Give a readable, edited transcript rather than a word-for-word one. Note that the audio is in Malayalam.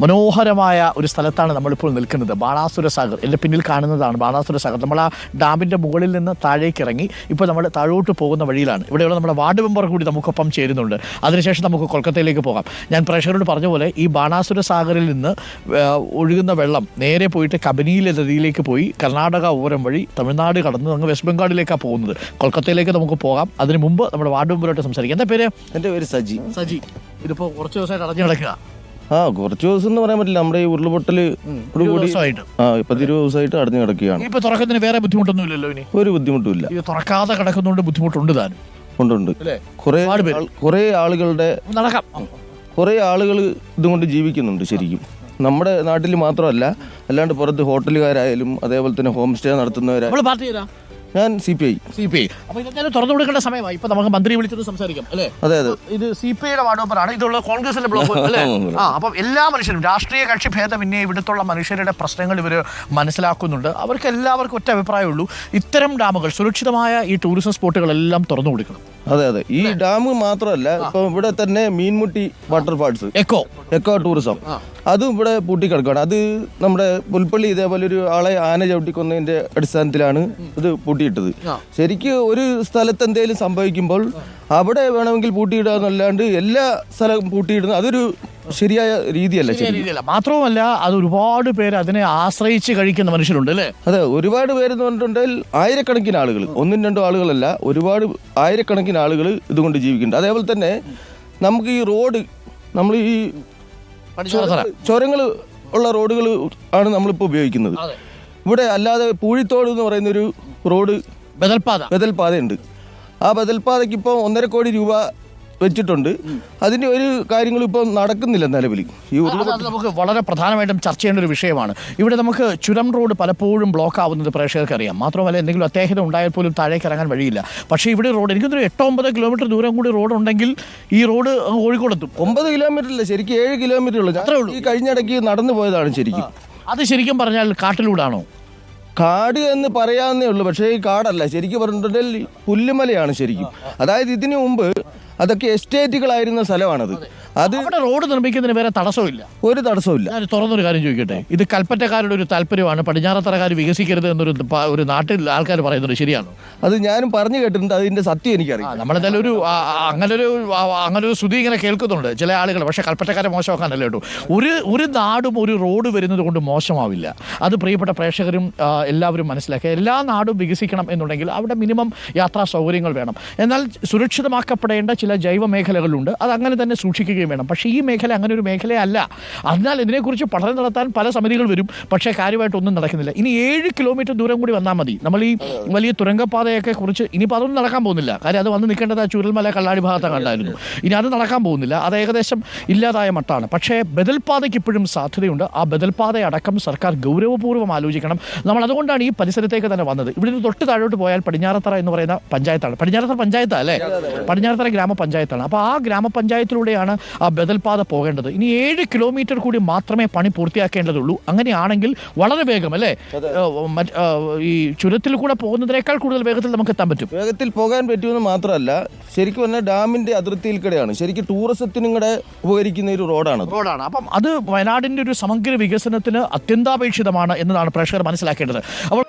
മനോഹരമായ ഒരു സ്ഥലത്താണ് നമ്മളിപ്പോൾ നിൽക്കുന്നത്. ബാണാസുര സാഗർ എൻ്റെ പിന്നിൽ കാണുന്നതാണ് ബാണാസുര സാഗർ. നമ്മൾ ആ ഡാമിൻ്റെ മുകളിൽ നിന്ന് താഴേക്ക് ഇറങ്ങി ഇപ്പോൾ നമ്മൾ താഴോട്ട് പോകുന്ന വഴിയിലാണ്. ഇവിടെയുള്ള നമ്മുടെ വാർഡ് മെമ്പർ കൂടി നമുക്കൊപ്പം ചേരുന്നുണ്ട്. അതിനുശേഷം നമുക്ക് കൊൽക്കത്തയിലേക്ക് പോകാം. ഞാൻ പ്രേക്ഷകരോട് പറഞ്ഞ പോലെ ഈ ബാണാസുര സാഗറിൽ നിന്ന് ഒഴുകുന്ന വെള്ളം നേരെ പോയിട്ട് കബനിയിലെ നദിയിലേക്ക് പോയി കർണാടക ഓരം വഴി തമിഴ്നാട് കടന്ന് അങ്ങ് വെസ്റ്റ് ബംഗാളിലേക്കാണ് പോകുന്നത്. കൊൽക്കത്തയിലേക്ക് നമുക്ക് പോകാം. അതിന് മുമ്പ് നമ്മുടെ വാർഡ് മെമ്പറുമായിട്ട് സംസാരിക്കാം. എന്താ പേര്? എൻ്റെ പേര് സജി. സജി, ഇതിപ്പോൾ കുറച്ച് ദിവസമായിട്ട് അടഞ്ഞു കിടക്കുക. കുറച്ച് ദിവസം എന്ന് പറയാൻ പറ്റില്ല. നമ്മുടെ ഈ ഉരുൾപൊട്ടല് കൂടി 10-20 ദിവസമായിട്ട് അടഞ്ഞു കിടക്കുകയാണ്. ഇപ്പൊ തുറക്കുന്നതിന് വേറെ ബുദ്ധിമുട്ടൊന്നും ഇല്ലല്ലോ? ഇനി ഒരു ബുദ്ധിമുട്ടുമില്ല. ഇത് തുറക്കാതെ കിടക്കുന്നതുകൊണ്ട് ബുദ്ധിമുട്ടുണ്ട് താനും. ഉണ്ട്. കുറെ ആളുകൾ ഇതുകൊണ്ട് ജീവിക്കുന്നുണ്ട്. ശരിക്കും നമ്മുടെ നാട്ടിൽ മാത്രമല്ല, അല്ലാണ്ട് പുറത്ത് ഹോട്ടലുകാരായാലും അതേപോലെ തന്നെ ഹോം സ്റ്റേ നടത്തുന്നവരായാലും. ഞാൻ CPI. അപ്പൊ ഇതെന്തായാലും തുറന്നു കൊടുക്കേണ്ട സമയമായി. ഇപ്പൊ നമുക്ക് മന്ത്രി വിളിച്ചത് സംസാരിക്കാം അല്ലേ? അതെ. ഇത് CPIയുടെ വാർഡ് മെമ്പറാണ്. ഇതുള്ള കോൺഗ്രസിന്റെ ബ്ലോക്ക് അല്ലേ? അപ്പം എല്ലാ മനുഷ്യരും, രാഷ്ട്രീയ കക്ഷി ഭേദമന്യേ ഇവിടുത്തുള്ള മനുഷ്യരുടെ പ്രശ്നങ്ങൾ ഇവർ മനസ്സിലാക്കുന്നുണ്ട്. അവർക്ക് എല്ലാവർക്കും ഒറ്റ അഭിപ്രായമുള്ളൂ, ഇത്തരം ഡാമുകൾ, സുരക്ഷിതമായ ഈ ടൂറിസം സ്പോട്ടുകളെല്ലാം തുറന്നു കൊടുക്കണം. അതെ. ഈ ഡാം മാത്രമല്ല, ഇപ്പൊ ഇവിടെ തന്നെ മീൻമുട്ടി വാട്ടർഫാൾസ് എക്കോ ടൂറിസം അതും ഇവിടെ പൂട്ടിക്കിടക്കുകയാണ്. അത് നമ്മുടെ പുൽപ്പള്ളി ഇതേപോലെ ഒരു ആളെ ആന ചവിട്ടിക്കൊന്നതിന്റെ അടിസ്ഥാനത്തിലാണ് ഇത് പൂട്ടിയിട്ടത്. ശരിക്കും ഒരു സ്ഥലത്ത് എന്തെങ്കിലും സംഭവിക്കുമ്പോൾ അവിടെ വേണമെങ്കിൽ പൂട്ടിയിടാന്നല്ലാണ്ട് എല്ലാ സ്ഥലവും പൂട്ടിയിടുന്നത് അതൊരു ശരിയായ രീതിയല്ല. മാത്രവുമല്ല, അത് ഒരുപാട് പേര് അതിനെ ആശ്രയിച്ച് കഴിക്കുന്ന മനുഷ്യരുണ്ട് അല്ലേ? അതെ, ഒരുപാട് പേരെന്ന് പറഞ്ഞിട്ടുണ്ടെങ്കിൽ ആയിരക്കണക്കിന് ആളുകൾ, 1-2 ആളുകളല്ല, ഒരുപാട് ആയിരക്കണക്കിന് ആളുകൾ ഇതുകൊണ്ട് ജീവിക്കുന്നുണ്ട്. അതേപോലെ തന്നെ നമുക്ക് ഈ റോഡ്, നമ്മൾ ഈ ചുരങ്ങൾ ഉള്ള റോഡുകൾ ആണ് നമ്മളിപ്പോൾ ഉപയോഗിക്കുന്നത്. ഇവിടെ അല്ലാതെ പൂഴിത്തോട് എന്ന് പറയുന്നൊരു റോഡ് ബദൽപാതയുണ്ട്. ആ ബദൽപാതയ്ക്ക് ഇപ്പോൾ 1.5 കോടി രൂപ വെച്ചിട്ടുണ്ട്. അതിന്റെ ഒരു കാര്യങ്ങളും ഇപ്പം നടക്കുന്നില്ല നിലവിൽ. നമുക്ക് വളരെ പ്രധാനമായിട്ടും ചർച്ച ചെയ്യേണ്ട ഒരു വിഷയമാണ്. ഇവിടെ നമുക്ക് ചുരം റോഡ് പലപ്പോഴും ബ്ലോക്ക് ആവുന്നത് പ്രേക്ഷകർക്ക് അറിയാം. മാത്രമല്ല, എന്തെങ്കിലും അത്യാഹിതം ഉണ്ടായാൽ പോലും താഴേക്ക് ഇറങ്ങാൻ വഴിയില്ല. പക്ഷേ ഇവിടെ റോഡ്, എനിക്കൊരു 8-9 കിലോമീറ്റർ ദൂരം കൂടി റോഡ് ഉണ്ടെങ്കിൽ ഈ റോഡ് കോഴിക്കോടെത്തും. 9 കിലോമീറ്റർ ഇല്ല, ശരിക്കും 7 കിലോമീറ്റർ ഉള്ളൂ. ഈ കഴിഞ്ഞിടയ്ക്ക് നടന്നു പോയതാണ് ശരിക്കും. അത് ശരിക്കും പറഞ്ഞാൽ കാട്ടിലൂടാണോ? കാട് എന്ന് പറയാവുന്നേ ഉള്ളൂ, പക്ഷേ ഈ കാടല്ല. ശരിക്കും പറഞ്ഞിട്ടുണ്ടെങ്കിൽ പുല്ലുമലയാണ് ശരിക്കും. അതായത് ഇതിനു മുമ്പ് അതൊക്കെ എസ്റ്റേറ്റുകളായിരുന്ന സ്ഥലമാണത്. അവിടെ റോഡ് നിർമ്മിക്കുന്നതിന് വേറെ തടസ്സമില്ല, ഒരു തടസ്സമില്ല. ഞാൻ തുറന്നൊരു കാര്യം ചോദിക്കട്ടെ, ഇത് കൽപ്പറ്റക്കാരുടെ ഒരു താല്പര്യമാണ് പടിഞ്ഞാറത്തറക്കാർ വികസിക്കരുത് എന്നൊരു നാട്ടിൽ ആൾക്കാർ പറയുന്നത് ശരിയാണോ? അത് ഞാനും പറഞ്ഞു കേട്ടിട്ടുണ്ട്. അതിന്റെ സത്യം എനിക്കറിയാം. നമ്മളെന്തായാലും അങ്ങനൊരു ശ്രുതി ഇങ്ങനെ കേൾക്കുന്നുണ്ട് ചില ആളുകൾ. പക്ഷേ കൽപ്പറ്റക്കാരെ മോശമാക്കാനല്ല കേട്ടോ. ഒരു നാടും ഒരു റോഡ് വരുന്നത് കൊണ്ട് മോശമാവില്ല. അത് പ്രിയപ്പെട്ട പ്രേക്ഷകരും എല്ലാവരും മനസ്സിലാക്കുക. എല്ലാ നാടും വികസിക്കണം എന്നുണ്ടെങ്കിൽ അവിടെ മിനിമം യാത്രാ സൗകര്യങ്ങൾ വേണം. എന്നാൽ സുരക്ഷിതമാക്കപ്പെടേണ്ട ചില ജൈവ മേഖലകളുണ്ട്, അത് അങ്ങനെ തന്നെ സൂക്ഷിക്കുകയും വേണം. പക്ഷേ ഈ മേഖല അങ്ങനെ ഒരു മേഖലയല്ല. അതിനാൽ ഇതിനെക്കുറിച്ച് പഠനം നടത്താൻ പല സമിതികൾ വരും, പക്ഷേ കാര്യമായിട്ടൊന്നും നടക്കുന്നില്ല. ഇനി 7 കിലോമീറ്റർ ദൂരം കൂടി വന്നാൽ മതി. നമ്മൾ ഈ വലിയ തുരങ്കപ്പാതയൊക്കെ കുറിച്ച് ഇനിയിപ്പോൾ അതൊന്നും നടക്കാൻ പോകുന്നില്ല. കാര്യം അത് വന്ന് നിൽക്കേണ്ടത് ചൂരൽമല കള്ളാടി ഭാഗത്ത് കണ്ടായിരുന്നു. ഇനി അത് നടക്കാൻ പോകുന്നില്ല, അത് ഏകദേശം ഇല്ലാതായ മട്ടാണ്. പക്ഷേ ബദൽപാതയ്ക്ക് ഇപ്പോഴും സാധ്യതയുണ്ട്. ആ ബദൽപാതയടക്കം സർക്കാർ ഗൗരവപൂർവ്വം ആലോചിക്കണം. നമ്മൾ അതുകൊണ്ടാണ് ഈ പരിസരത്തേക്ക് തന്നെ വന്നത്. ഇവിടെ നിന്ന് തൊട്ട് താഴോട്ട് പോയാൽ പടിഞ്ഞാറത്തറ എന്ന് പറയുന്ന പഞ്ചായത്താണ്. പടിഞ്ഞാറത്തറ പഞ്ചായത്താണ് അല്ലേ? പടിഞ്ഞാറത്തറ ഗ്രാമപഞ്ചായത്താണ്. അപ്പോൾ ആ ഗ്രാമപഞ്ചായത്തിലൂടെയാണ് ആ ബദൽപാത പോകേണ്ടത്. ഇനി 7 കിലോമീറ്റർ കൂടി മാത്രമേ പണി പൂർത്തിയാക്കേണ്ടതുള്ളൂ. അങ്ങനെയാണെങ്കിൽ വളരെ വേഗം അല്ലേ, ഈ ചുരത്തിൽ കൂടെ പോകുന്നതിനേക്കാൾ കൂടുതൽ വേഗത്തിൽ നമുക്ക് എത്താൻ പറ്റും. വേഗത്തിൽ പോകാൻ പറ്റുമെന്ന് മാത്രമല്ല, ശരിക്കും പറഞ്ഞാൽ ഡാമിന്റെ അതിർത്തിയിൽ കൂടെയാണ് ശരിക്കും ടൂറിസത്തിനും കൂടെ ഉപകരിക്കുന്ന ഒരു റോഡാണ്. അപ്പം അത് വയനാടിന്റെ ഒരു സമഗ്ര വികസനത്തിന് അത്യന്താപേക്ഷിതമാണ് എന്നതാണ് പ്രേക്ഷകർ മനസ്സിലാക്കേണ്ടത്. അപ്പോൾ